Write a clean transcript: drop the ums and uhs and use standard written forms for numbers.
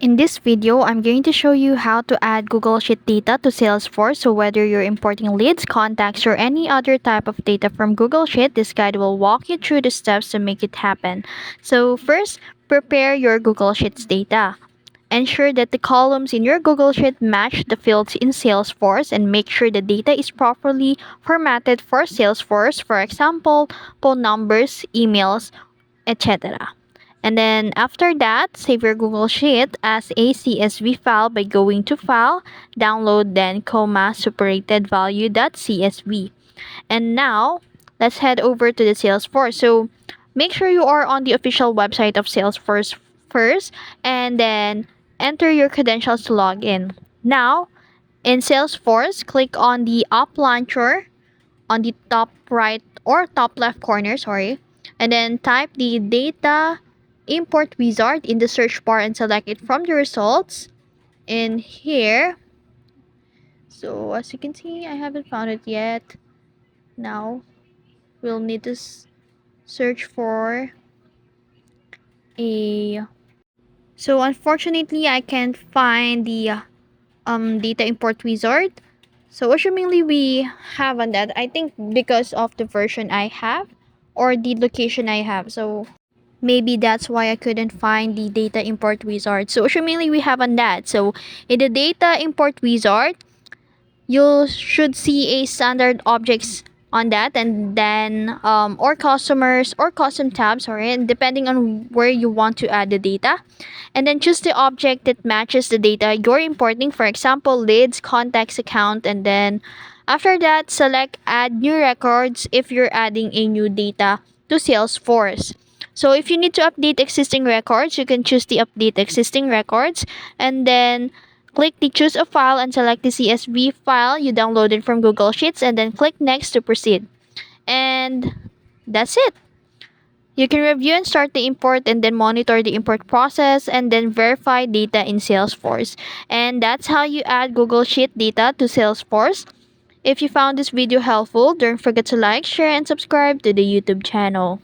In this video, I'm going to show you how to add Google Sheet data to Salesforce. So whether you're importing leads, contacts, or any other type of data from Google Sheet, this guide will walk you through the steps to make it happen. So first, prepare your Google Sheets data. Ensure that the columns in your Google Sheet match the fields in Salesforce and make sure the data is properly formatted for Salesforce, for example, phone numbers, emails, etc. And then after that, save your Google Sheet as a CSV file by going to File, Download, then comma separated value.csv. And now, let's head over to the Salesforce. So make sure you are on the official website of Salesforce first, and then enter your credentials to log in. Now, in Salesforce, click on the App Launcher on the top right or top left corner, sorry, and then type the data import wizard in the search bar and select it from the results in here. So as you can see, I haven't found it yet. Now we'll need to search for a so unfortunately I can't find the data import wizard. So assumingly we have on that, I think because of the version I have or the location I have. So maybe that's why I couldn't find the data import wizard. So assumingly we have on that. So in the data import wizard, you should see a standard objects on that, and then or customers or custom tabs, sorry, and depending on where you want to add the data, and then choose the object that matches the data you're importing, for example leads, contacts, account, and then after that select add new records if you're adding a new data to Salesforce. So if you need to update existing records, you can choose the update existing records, and then click the choose a file and select the CSV file you downloaded from Google Sheets, and then click next to proceed. And that's it. You can review and start the import, and then monitor the import process, and then verify data in Salesforce. And that's how you add Google Sheet data to Salesforce. If you found this video helpful, don't forget to like, share, and subscribe to the YouTube channel.